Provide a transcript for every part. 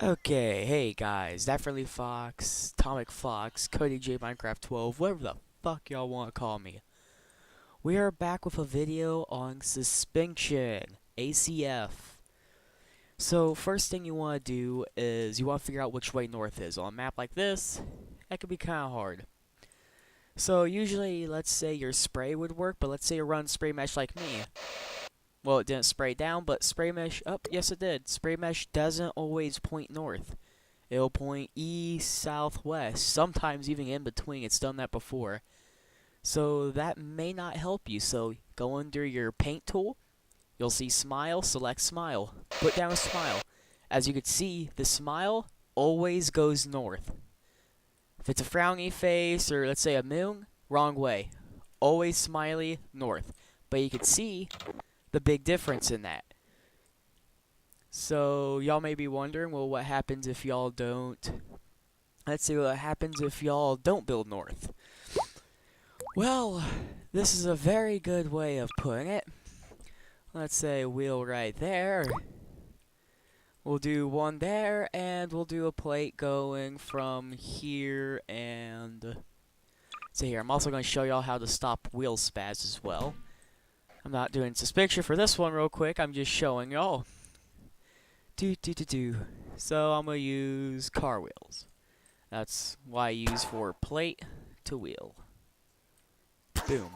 Okay, hey guys, that friendly fox, Atomic Fox, Cody J Minecraft 12, whatever the fuck y'all want to call me. We are back with a video on suspension, ACF. So first thing you want to do is you want to figure out which way north is. On a map like this, that could be kind of hard. So usually, let's say your spray would work, but let's say you run spray mesh like me. Well, it didn't spray down, but spray mesh, oh, yes it did. Spray mesh doesn't always point north. It'll point east, southwest, sometimes even in between. It's done that before. So that may not help you. So go under your paint tool. You'll see smile, select smile. Put down a smile. As you can see, the smile always goes north. If it's a frowny face or let's say a moon, wrong way. Always smiley, north. But you can see the big difference in that. So y'all may be wondering, well, what happens if y'all don't? Let's see what happens if y'all don't build north. Well, this is a very good way of putting it. Let's say wheel right there. We'll do one there, and we'll do a plate going from here and so here. I'm also going to show y'all how to stop wheel spaz as well. I'm not doing suspension for this one real quick. I'm just showing y'all. So I'm going to use car wheels. That's why I use for plate to wheel. Boom.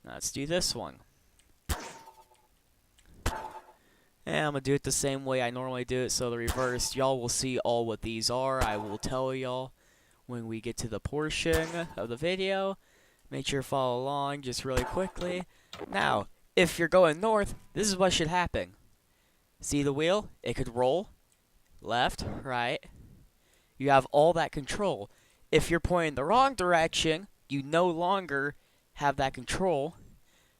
Now let's do this one. And I'm going to do it the same way I normally do it, so the reverse. Y'all will see all what these are. I will tell y'all when we get to the portion of the video. Make sure to follow along just really quickly. Now, if you're going north, this is what should happen. See the wheel? It could roll left, right. You have all that control. If you're pointing the wrong direction, you no longer have that control,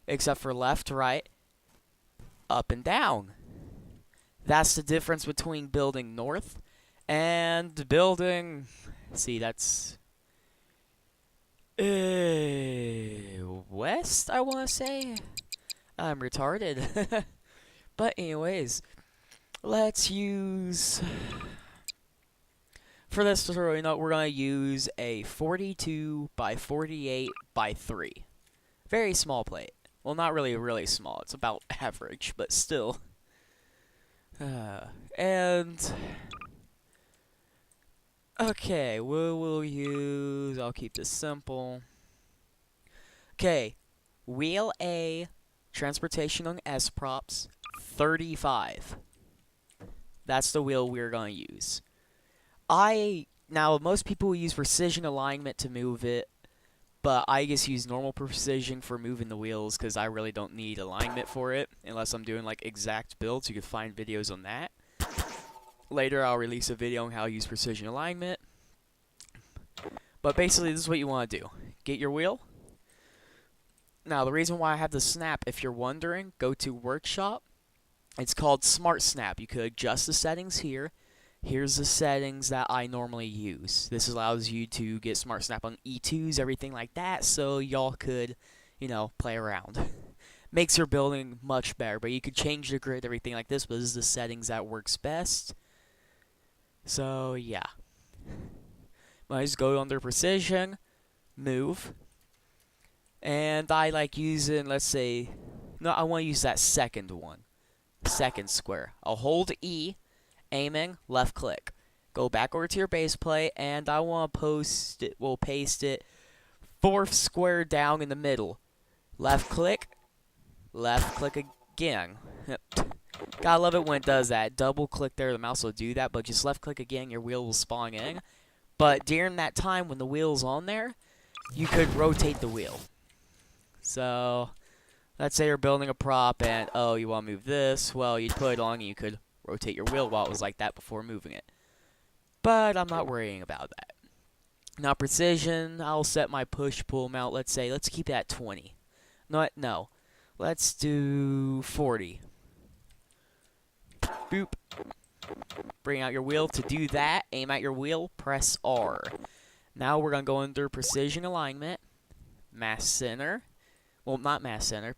except for left, right, up, and down. That's the difference between building north and building... See, that's... west, I want to say? I'm retarded. But anyways, let's use... For this tutorial, we're going to use a 42 by 48 by 3. Very small plate. Well, not really small. It's about average, but still. And... Okay, we'll use... I'll keep this simple. Okay, wheel A, transportation on S props, 35. That's the wheel we're going to use. Now, most people use precision alignment to move it, but I just use normal precision for moving the wheels because I really don't need alignment for it, unless I'm doing like exact builds. You can find videos on that. Later, I'll release a video on how to use precision alignment. But basically, this is what you want to do. Get your wheel. Now, the reason why I have the snap, if you're wondering, go to Workshop. It's called Smart Snap. You could adjust the settings here. Here's the settings that I normally use. This allows you to get Smart Snap on E2s, everything like that, so y'all could, play around. Makes your building much better, but you could change the grid, everything like this, but this is the settings that works best. So, yeah. Might just go under precision, move, and I like using, let's say, no, I want to use that second one. Second square. I'll hold E, aiming, left click. Go back over to your base plate, and I want to paste it fourth square down in the middle. Left click again. Gotta love it when it does that. Double click there, the mouse will do that, but just left click again, your wheel will spawn in. But during that time when the wheel's on there, you could rotate the wheel. So, let's say you're building a prop and, oh, you want to move this. Well, you'd put it on and you could rotate your wheel while it was like that before moving it. But I'm not worrying about that. Now, precision, I'll set my push-pull amount. Let's keep it at 20. No. Let's do 40. Boop. Bring out your wheel. To do that, aim at your wheel, press R. Now we're going to go under precision alignment, mass center. Well, not mass center.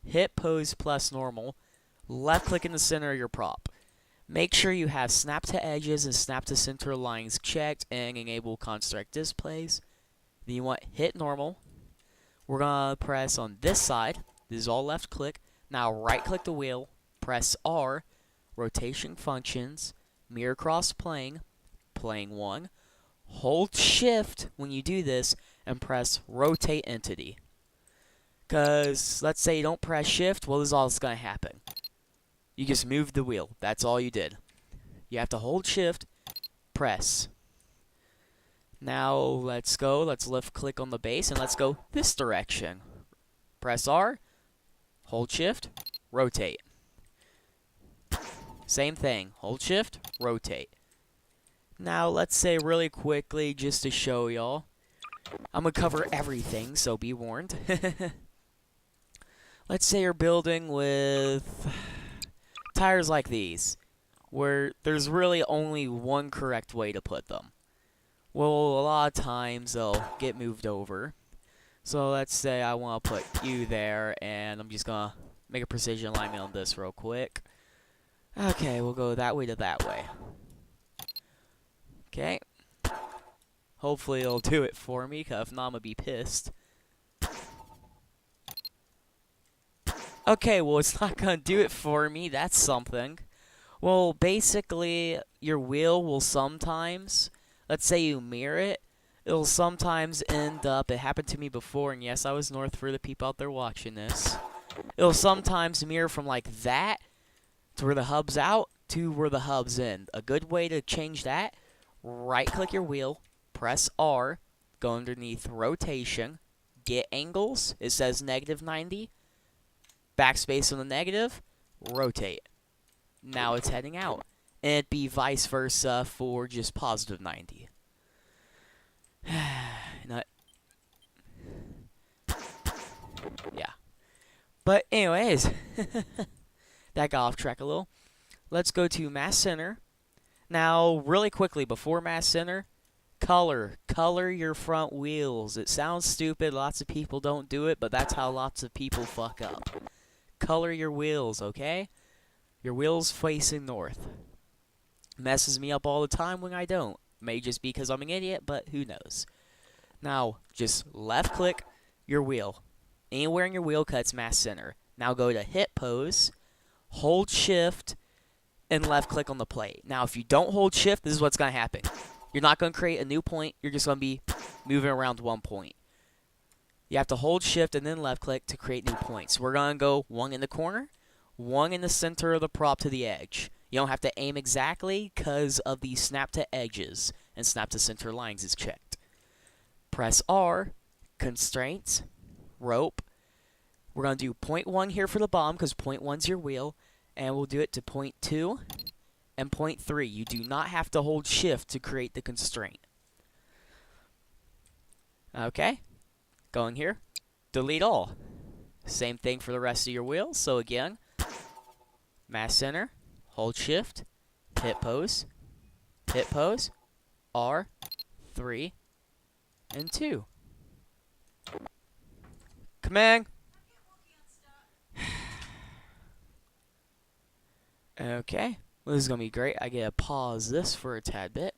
Hit pose plus normal. Left click in the center of your prop. Make sure you have snap to edges and snap to center lines checked and enable construct displays. Then you want hit normal. We're going to press on this side. This is all left click. Now right click the wheel, press R, rotation functions, mirror cross plane, plane 1. Hold shift when you do this and press rotate entity. Because let's say you don't press shift, well, this is all that's going to happen. You just moved the wheel. That's all you did. You have to hold shift, press. Now let's go. Let's left click on the base and let's go this direction. Press R, hold shift, rotate. Same thing. Hold shift, rotate. Now let's say really quickly just to show y'all. I'm going to cover everything, so be warned. Let's say you're building with tires like these, where there's really only one correct way to put them. Well, a lot of times they'll get moved over. So let's say I want to put you there, and I'm just going to make a precision alignment on this real quick. Okay, we'll go that way to that way. Okay. Hopefully it'll do it for me, because if not, I'm going to be pissed. Okay, well, it's not going to do it for me. That's something. Well, basically, your wheel will sometimes, let's say you mirror it, it'll sometimes end up, it happened to me before, and yes, I was north for the people out there watching this. It'll sometimes mirror from like that to where the hub's out to where the hub's in. A good way to change that, right-click your wheel, press R, go underneath rotation, get angles, it says -90, backspace on the negative, rotate. Now it's heading out. And it'd be vice versa for just +90. Yeah. But anyways, that got off track a little. Let's go to mass center. Now, really quickly, before mass center, color. Color your front wheels. It sounds stupid. Lots of people don't do it, but that's how lots of people fuck up. Color your wheels, okay? Your wheels facing north. Messes me up all the time when I don't. May just be because I'm an idiot, but who knows. Now, just left click your wheel. Anywhere in your wheel cuts mass center. Now go to hit pose, hold shift, and left click on the plate. Now, if you don't hold shift, this is what's going to happen. You're not going to create a new point. You're just going to be moving around one point. You have to hold shift and then left click to create new points. We're going to go one in the corner, one in the center of the prop to the edge. You don't have to aim exactly because of the snap to edges and snap to center lines is checked. Press R, constraints, rope. We're going to do 0.1 here for the bottom because 0.1 is your wheel. And we'll do it to 0.2 and 0.3. You do not have to hold shift to create the constraint. Okay. Going here. Delete all. Same thing for the rest of your wheels. So again, mass center, hold shift, hit pose, R, 3, and 2. Command. Okay. Well, this is going to be great. I get to pause this for a tad bit.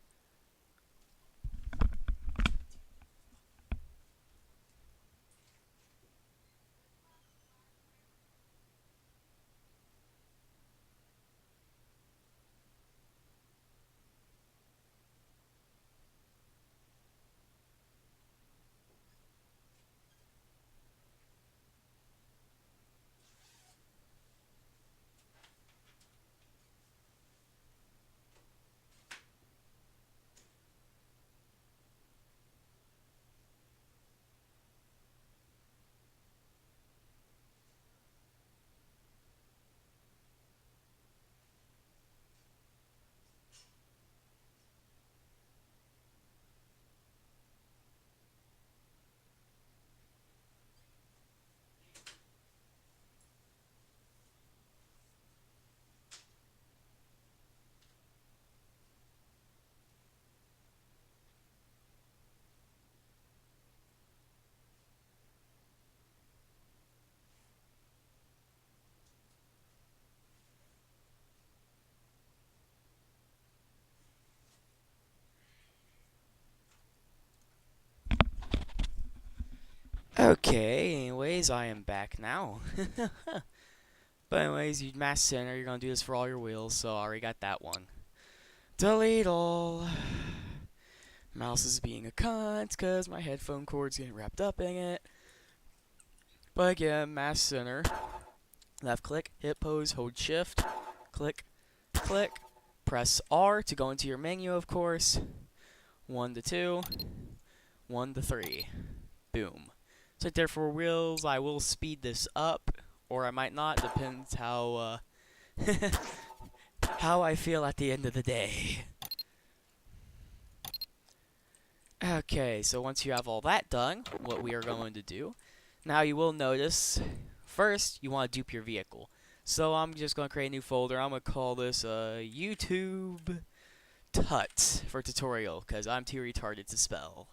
Okay, anyways, I am back now. But anyways, you mass center, you're gonna do this for all your wheels, so I already got that one. Delete all. Mouse is being a cunt because my headphone cord's getting wrapped up in it. But again, mass center. Left click, hit pose, hold shift, click, click. Press R to go into your menu, of course. 1 to 2, 1 to 3. Boom. So right there for wheels. I will speed this up, or I might not. Depends how how I feel at the end of the day. Okay, so once you have all that done, what we are going to do, now you will notice, first, you want to dupe your vehicle. So I'm just going to create a new folder. I'm going to call this YouTube Tut for tutorial, because I'm too retarded to spell.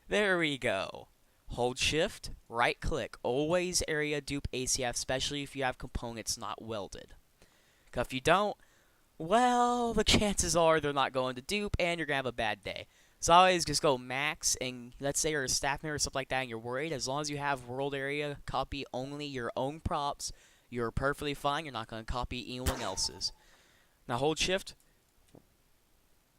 There we go. Hold shift, right click, always area dupe ACF, especially if you have components not welded. Because if you don't, well, the chances are they're not going to dupe and you're going to have a bad day. So always just go max, and let's say you're a staff member or something like that and you're worried, as long as you have world area copy only your own props, you're perfectly fine. You're not going to copy anyone else's. Now hold shift,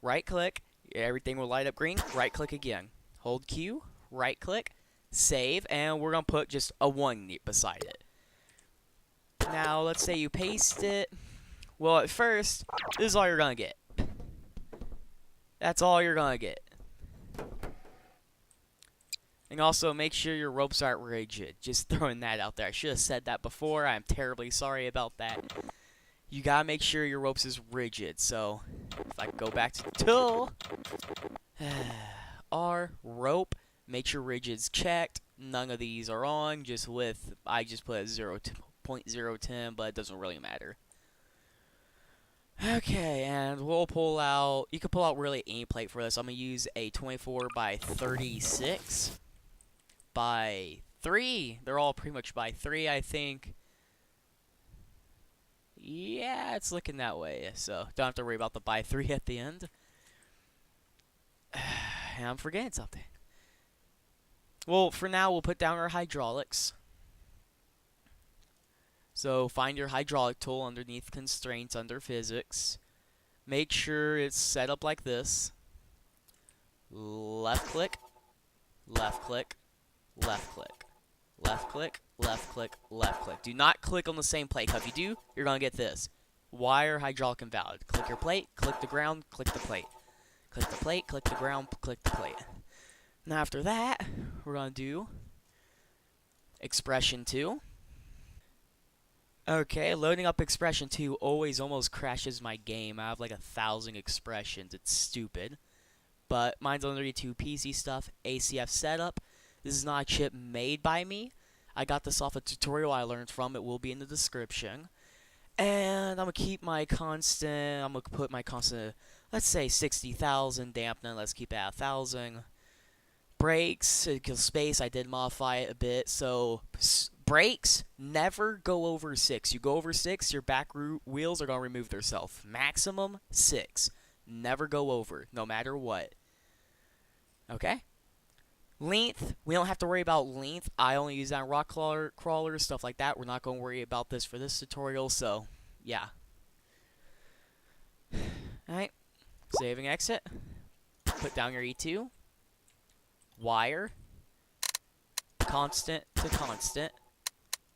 right click, everything will light up green, right click again. Hold Q, right click, save, and we're going to put just a 1 beside it. Now let's say you paste it. Well, at first, this is all you're going to get. That's all you're going to get. And also, make sure your ropes aren't rigid. Just throwing that out there. I should have said that before. I'm terribly sorry about that. You gotta make sure your ropes is rigid. So, if I go back to the tool, R, rope, make sure rigid's checked. None of these are on. Just with, I just put 0.010, but it doesn't really matter. Okay, and we'll pull out, you can pull out really any plate for this. I'm going to use a 24 by 36 by 3. They're all pretty much by 3, I think. Yeah, it's looking that way, so don't have to worry about the by 3 at the end. And I'm forgetting something. Well, for now, we'll put down our hydraulics. So find your hydraulic tool underneath constraints under physics. Make sure it's set up like this. Left click, left click, left click, left click, left click, left click. Do not click on the same plate. If you do, you're going to get this. Wire hydraulic invalid. Click your plate, click the ground, click the plate. Click the plate, click the ground, click the plate. Now after that, we're going to do expression 2. Okay, loading up expression 2 always almost crashes my game. I have like 1,000 expressions. It's stupid. But mine's underneath 2 PC stuff, ACF setup. This is not a chip made by me. I got this off a tutorial I learned from. It will be in the description. And I'm going to keep my constant, I'm going to put my constant, let's say 60,000. Dampening, let's keep it at 1,000. Brakes, space, I did modify it a bit. So, brakes, never go over 6. You go over 6, your back wheels are going to remove themselves. Maximum 6. Never go over, no matter what. Okay? Length, we don't have to worry about length. I only use that on rock crawlers, stuff like that. We're not going to worry about this for this tutorial, so, yeah. Alright, save and exit. Put down your E2. Wire. Constant to constant.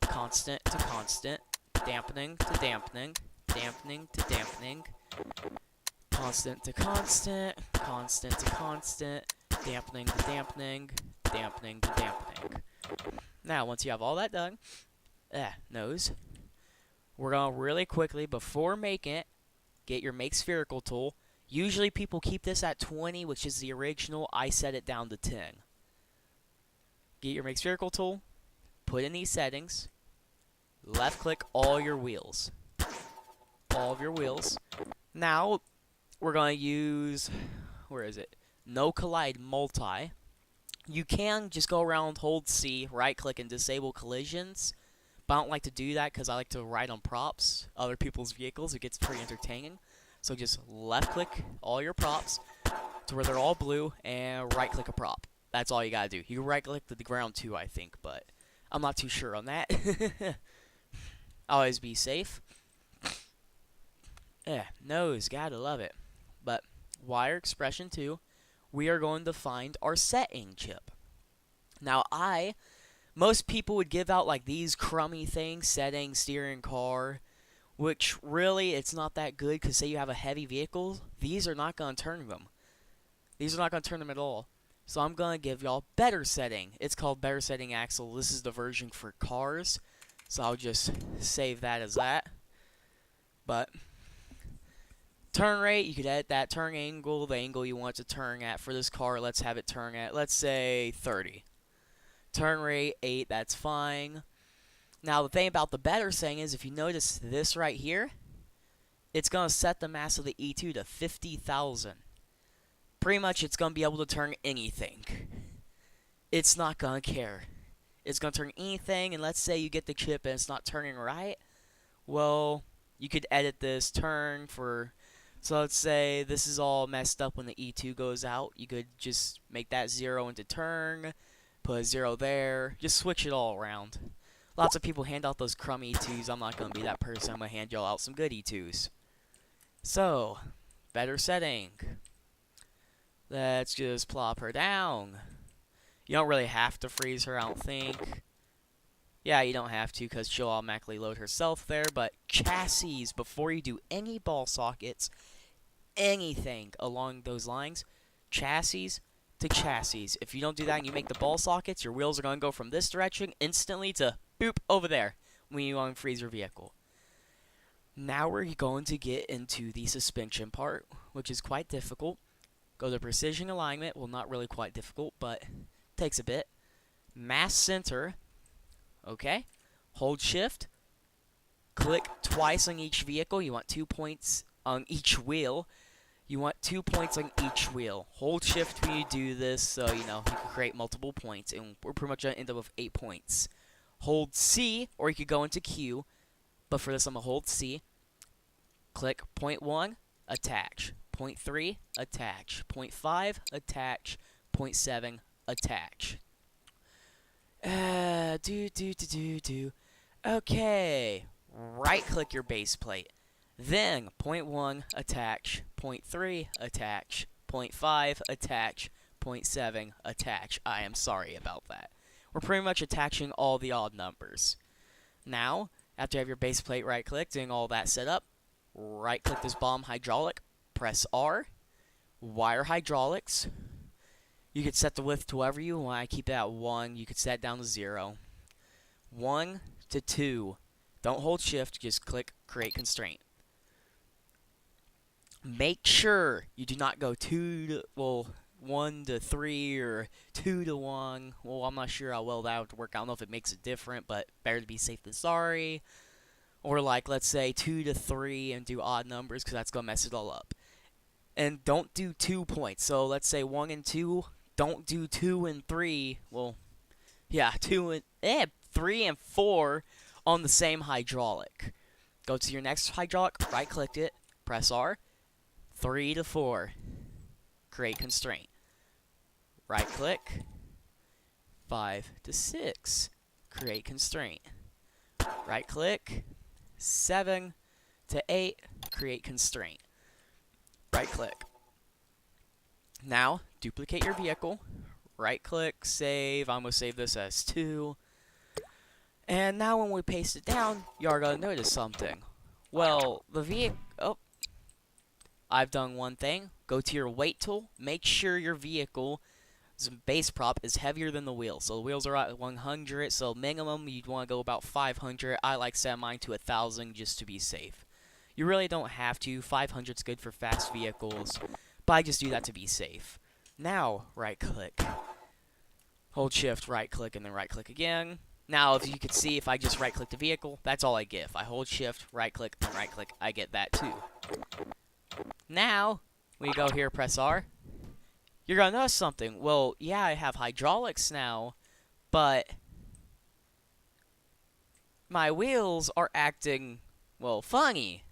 Constant to constant. Dampening to dampening. Dampening to dampening. Constant to constant. Constant to constant. Dampening to dampening. Dampening to dampening. Now, once you have all that done, nose, we're going to really quickly, before making it, get your Make Spherical tool. Usually people keep this at 20, which is the original. I set it down to 10. Get your Make Spherical tool, put in these settings, left click all your wheels. All of your wheels. Now, we're going to use, where is it? No Collide Multi. You can just go around, hold C, right click, and disable collisions. But I don't like to do that because I like to ride on props, other people's vehicles. It gets pretty entertaining. So just left click all your props to where they're all blue and right click a prop. That's all you gotta do. You can right click to the ground too, I think, but I'm not too sure on that. Always be safe. Yeah, nose, gotta love it. But wire expression 2, we are going to find our setting chip. Now most people would give out like these crummy things, setting, steering, car, which really it's not that good because say you have a heavy vehicle, these are not going to turn them. These are not going to turn them at all. So I'm going to give y'all better setting. It's called better setting axle. This is the version for cars. So I'll just save that as that. But turn rate, you could edit that. Turn angle, the angle you want to turn at for this car. Let's have it turn at, let's say, 30. Turn rate, 8, that's fine. Now, the thing about the better setting is, if you notice this right here, it's going to set the mass of the E2 to 50,000. Pretty much, it's going to be able to turn anything. It's not going to care. It's going to turn anything, and let's say you get the chip and it's not turning right. Well, you could edit this turn for... So let's say this is all messed up when the E2 goes out. You could just make that 0 into turn, put a 0 there, just switch it all around. Lots of people hand out those crummy E2s. I'm not going to be that person. I'm going to hand y'all out some good E2s. So, better setting. Let's just plop her down. You don't really have to freeze her, I don't think. Yeah, you don't have to because she'll automatically load herself there. But chassis, before you do any ball sockets, anything along those lines, chassis to chassis. If you don't do that and you make the ball sockets, your wheels are going to go from this direction instantly to boop over there when you unfreeze your vehicle. Now we're going to get into the suspension part, which is quite difficult. Go to precision alignment. Well, not really quite difficult, but takes a bit. Mass center. Okay. Hold shift. Click twice on each vehicle. You want 2 points on each wheel. You want 2 points on each wheel. Hold shift when you do this, so you know you can create multiple points, and we're pretty much gonna end up with 8 points. Hold C, or you could go into Q, but for this I'm gonna hold C. Click point 1, attach. Point 3, attach. Point 5, attach. Point 7, attach. Okay. Right click your base plate. Then, point 1, attach. Point 3, attach. Point 5, attach. Point 7, attach. I am sorry about that. We're pretty much attaching all the odd numbers. Now, after you have your base plate right click, doing all that setup, right click this bomb hydraulic, press R, wire hydraulics. You could set the width to whatever you want. I keep it at 1. You could set it down to 0. 1 to 2. Don't hold shift, just click create constraint. Make sure you do not go 1 to 3 or 2 to 1. Well, I'm not sure how well that would work. I don't know if it makes it different, but better to be safe than sorry. Or like, let's say 2 to 3 and do odd numbers because that's going to mess it all up. And don't do 2 points. So let's say 1 and 2. Don't do 2 and 3. Well, yeah, 3 and 4 on the same hydraulic. Go to your next hydraulic, right click it, press R. 3 to 4. Create constraint. Right click. 5 to 6. Create constraint. Right click. 7 to 8. Create constraint. Right click. Now, duplicate your vehicle. Right click, save. I'm going to save this as 2. And now when we paste it down, you are going to notice something. Well, the vehicle... Oh. I've done one thing. Go to your weight tool. Make sure your vehicle's base prop is heavier than the wheels. So the wheels are at 100. So minimum, you'd want to go about 500. I like set mine to 1,000 just to be safe. You really don't have to. 500 is good for fast vehicles. But I just do that to be safe. Now, right click. Hold shift, right click, and then right click again. Now, if you could see, if I just right click the vehicle, that's all I get. If I hold shift, right click, and right click, I get that too. Now, when you go here, press R, you're going to notice something. Well, yeah, I have hydraulics now, but my wheels are acting, well, funny.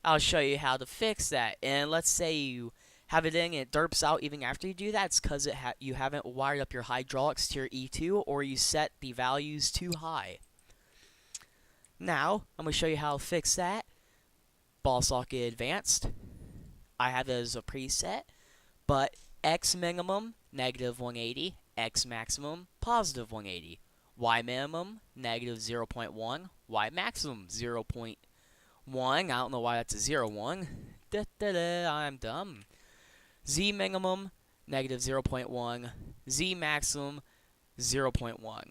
I'll show you how to fix that. And let's say you have it in and it derps out even after you do that, it's because you haven't wired up your hydraulics to your E2 or you set the values too high. Now, I'm going to show you how to fix that. Ball socket advanced. I have it as a preset, but X minimum, negative 180, X maximum, positive 180. Y minimum, negative 0.1, Y maximum, 0.1. I don't know why that's a 0.1. I'm dumb. Z minimum, negative 0.1. Z maximum, 0.1.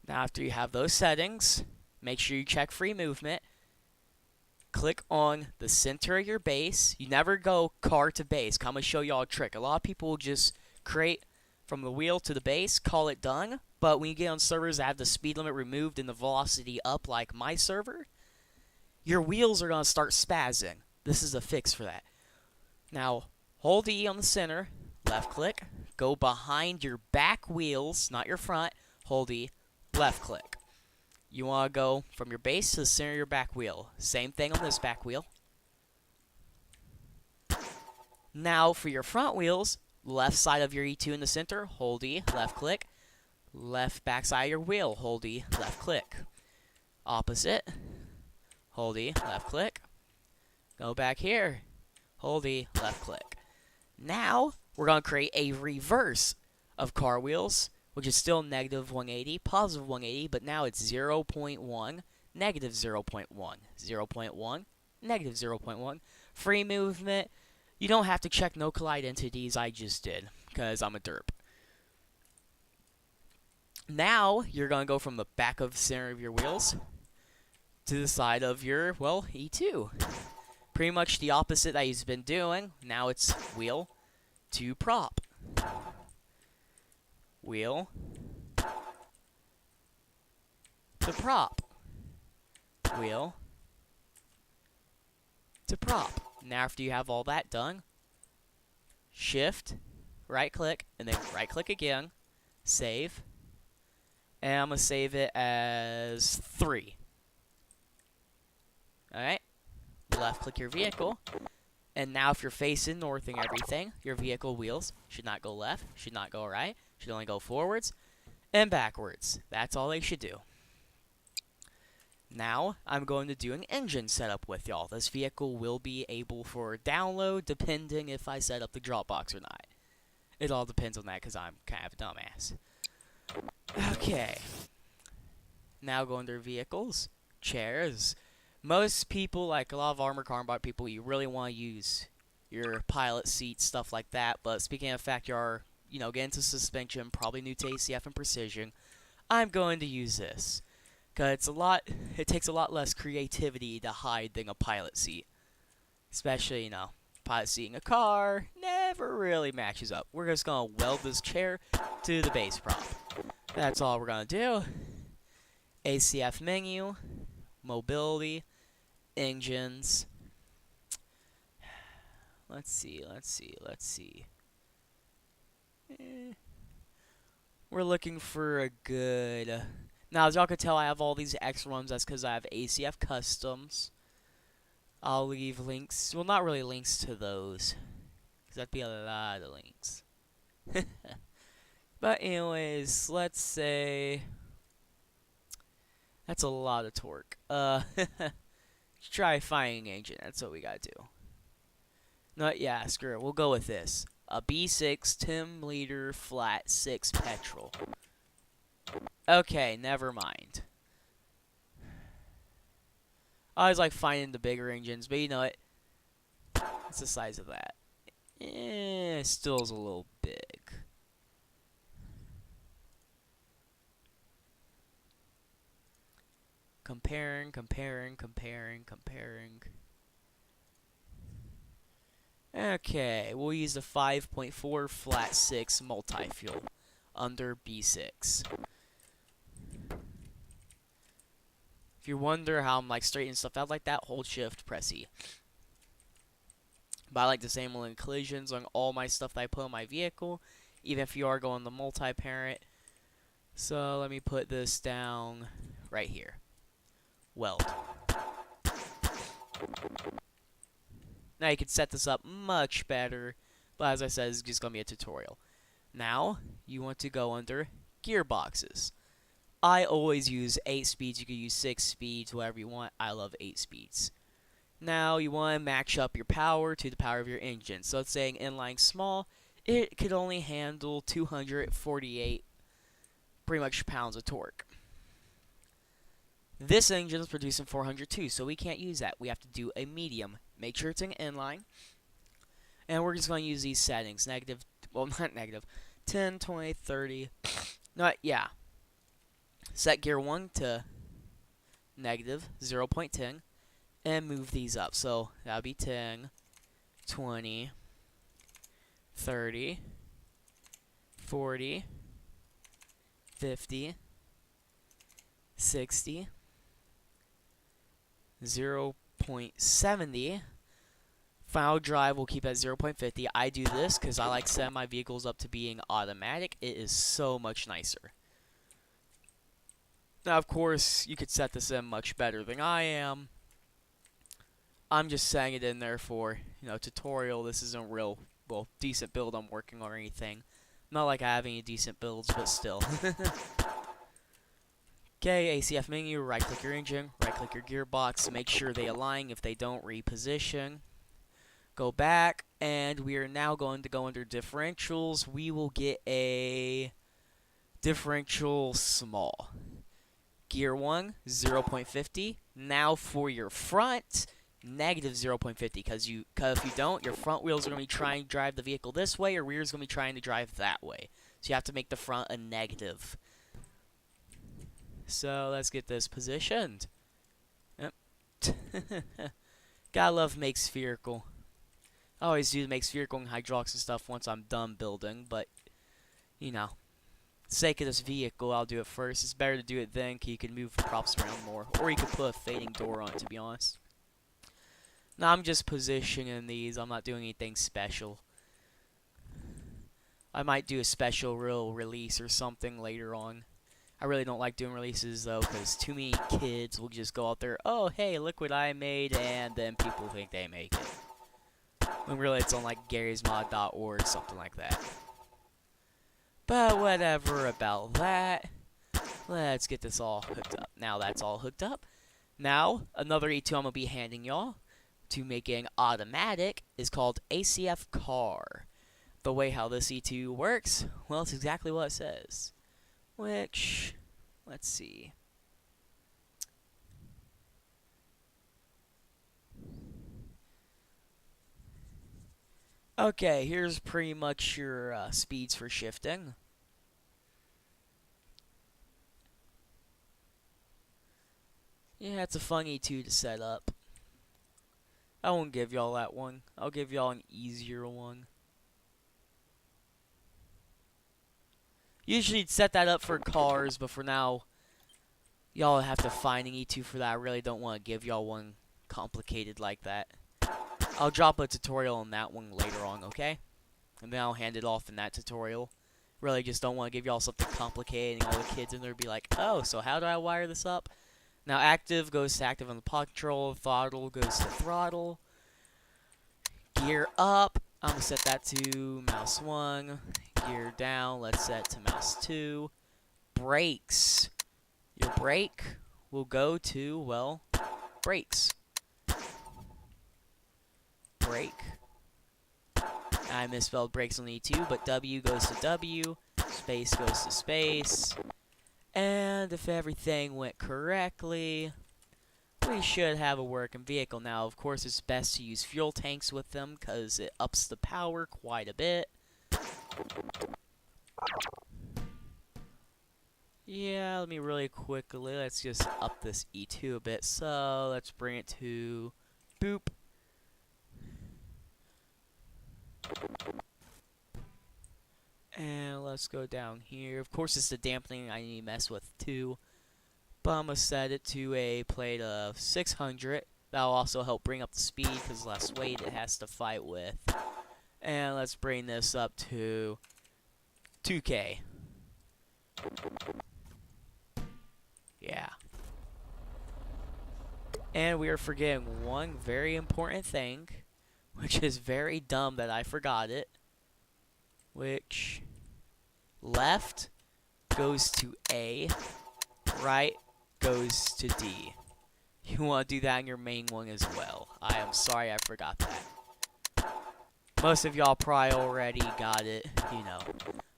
Now, after you have those settings, make sure you check free movement. Click on the center of your base. You never go car to base. I'm going to show y'all a trick. A lot of people just create from the wheel to the base, call it done. But when you get on servers that have the speed limit removed and the velocity up like my server, your wheels are going to start spazzing. This is a fix for that. Now, hold E on the center, left click, go behind your back wheels, not your front, hold E, left click. You want to go from your base to the center of your back wheel. Same thing on this back wheel. Now, for your front wheels, left side of your E2 in the center, hold E, left click. Left back side of your wheel, hold E, left click. Opposite, hold E, left click. Go back here, hold E, left click. Now, we're going to create a reverse of car wheels, which is still negative 180, positive 180, but now it's 0.1, negative 0.1, 0.1, negative 0.1. Free movement. You don't have to check no collide entities, I just did, because I'm a derp. Now, you're going to go from the back of the center of your wheels to the side of your, well, E2. Pretty much the opposite that you've been doing. Now it's wheel to prop. Wheel to prop. Wheel to prop. Now, after you have all that done, shift, right click, and then right click again, save. And I'm going to save it as 3. Alright. Left click your vehicle. And now if you're facing north and everything, your vehicle wheels should not go left, should not go right, should only go forwards and backwards. That's all they should do. Now, I'm going to do an engine setup with y'all. This vehicle will be able for download depending if I set up the Dropbox or not. It all depends on that because I'm kind of a dumbass. Okay. Now going to vehicles, chairs. Most people, like a lot of armor combat people, you really want to use your pilot seat, stuff like that. But speaking of fact, you are, get into suspension, probably new to ACF and precision. I'm going to use this. Because it takes a lot less creativity to hide than a pilot seat. Especially, pilot seat in a car never really matches up. We're just going to weld this chair to the base prop. That's all we're going to do. ACF menu, mobility, engines. Let's see. We're looking for a good... Now, as y'all can tell, I have all these X runs. That's because I have ACF customs. I'll leave links. Well, not really links to those. Because that'd be a lot of links. But anyways, let's say... That's a lot of torque. Let's try firing engine. That's what we gotta do. No, yeah, screw it. We'll go with this. A B6 10 liter flat 6 petrol. Okay, never mind. I always like finding the bigger engines, but you know what? It's the size of that. It still is a little big. Comparing. Okay, we'll use the 5.4 flat 6 multi-fuel under B6. If you wonder how I'm like straightening stuff out like that, hold shift, press E. But I like disabling collisions on all my stuff that I put on my vehicle, even if you are going the multi-parent. So let me put this down right here. Weld. Now you can set this up much better, but as I said, it's just going to be a tutorial. Now, you want to go under gearboxes. I always use 8 speeds. You can use 6 speeds, whatever you want. I love 8 speeds. Now, you want to match up your power to the power of your engine. So let's say an inline small, it could only handle 248 pretty much pounds of torque. This engine is producing 402, so we can't use that. We have to do a medium. Make sure it's an inline. And we're just going to use these settings. Negative, well, not negative. 10, 20, 30. No, yeah. Set gear 1 to negative 0.10. And move these up. So that would be 10, 20, 30, 40, 50, 60, 0.70. Final drive will keep at 0.50. I do this because I like setting my vehicles up to being automatic. It is so much nicer. Now, of course, you could set this in much better than I am. I'm just saying it in there for, tutorial. This isn't real, well, decent build I'm working on or anything. Not like I have any decent builds, but still. Okay, ACF menu, right-click your engine, right-click your gearbox, make sure they align. If they don't, reposition. Go back, and we are now going to go under differentials. We will get a differential small. Gear 1, 0.50. Now for your front, negative 0.50, because if you don't, your front wheels are going to be trying to drive the vehicle this way, your rear is going to be trying to drive that way. So you have to make the front a negative. So let's get this positioned. Yep. Gotta love make spherical. I always do make spherical and hydraulics and stuff once I'm done building, but, for the sake of this vehicle, I'll do it first. It's better to do it then, because you can move props around more. Or you could put a fading door on it, to be honest. Now I'm just positioning these. I'm not doing anything special. I might do a special release or something later on. I really don't like doing releases, though, because too many kids will just go out there, oh, hey, look what I made, and then people think they make it. When really it's on, like, garysmod.org, something like that. But whatever about that. Let's get this all hooked up. Now that's all hooked up. Now, another E2 I'm going to be handing y'all to making automatic is called ACF car. The way how this E2 works, well, it's exactly what it says. Which, let's see. Okay, here's pretty much your speeds for shifting. Yeah, it's a fun E2 to set up. I won't give y'all that one. I'll give y'all an easier one. Usually you'd set that up for cars, but for now, y'all have to find an E2 for that. I really don't want to give y'all one complicated like that. I'll drop a tutorial on that one later on, okay? And then I'll hand it off in that tutorial. Really just don't want to give y'all something complicated and all the kids in there be like, oh, so how do I wire this up? Now active goes to active on the pod control, throttle goes to throttle. Gear up, I'm going to set that to mouse 1. Gear down, let's set to mouse 2. Brakes. Your brake will go to, well, brakes. Brake. I misspelled brakes on the E2, but W goes to W, space goes to space. And if everything went correctly, we should have a working vehicle. Now, of course, it's best to use fuel tanks with them because it ups the power quite a bit. Yeah, let me really quickly, let's just up this E2 a bit. So, let's bring it to boop. And let's go down here. Of course, it's the dampening I need to mess with too. But I'm going to set it to a plate of 600. That'll also help bring up the speed because less weight it has to fight with. And let's bring this up to 2K. Yeah. And we are forgetting one very important thing, which is very dumb that I forgot it. Which left goes to A, right goes to D. You want to do that in your main one as well. I am sorry I forgot that. Most of y'all probably already got it, you know,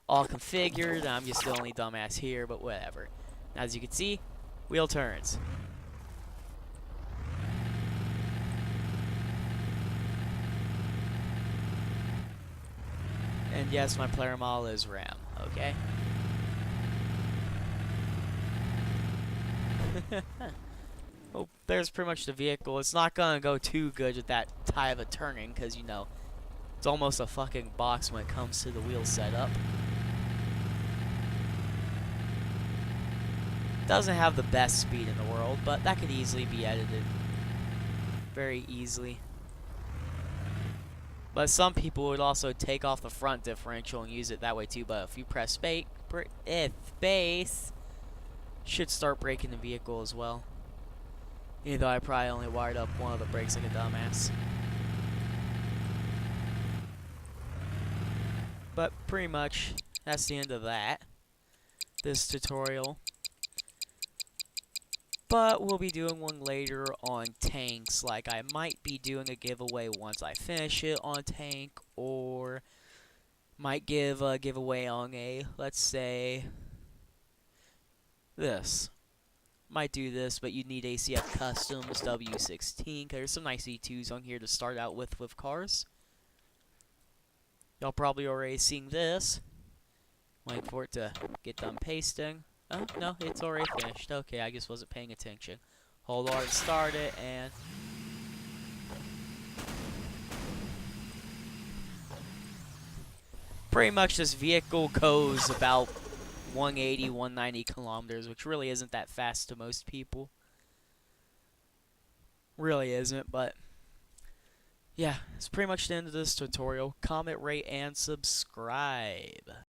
all configured. I'm just the only dumbass here, but whatever. As you can see, wheel turns. And yes, my player model is RAM, okay? Well, there's pretty much the vehicle. It's not gonna go too good with that type of turning, because, you know, it's almost a fucking box when it comes to the wheel setup. Doesn't have the best speed in the world, but that could easily be edited. Very easily. But some people would also take off the front differential and use it that way too, but if you press space, should start braking the vehicle as well. Even though I probably only wired up one of the brakes like a dumbass. But pretty much, that's the end of that. This tutorial. But we'll be doing one later on tanks. Like, I might be doing a giveaway once I finish it on tank, or might give a giveaway on a, let's say, this. Might do this, but you need ACF Customs W16, because there's some nice E2s on here to start out with cars. Y'all probably already seen this. Wait for it to get done pasting. Oh, no, it's already finished. Okay, I just wasn't paying attention. Hold on, start it, and... pretty much this vehicle goes about 180, 190 kilometers, which really isn't that fast to most people. Really isn't, but... yeah, it's pretty much the end of this tutorial. Comment, rate, and subscribe.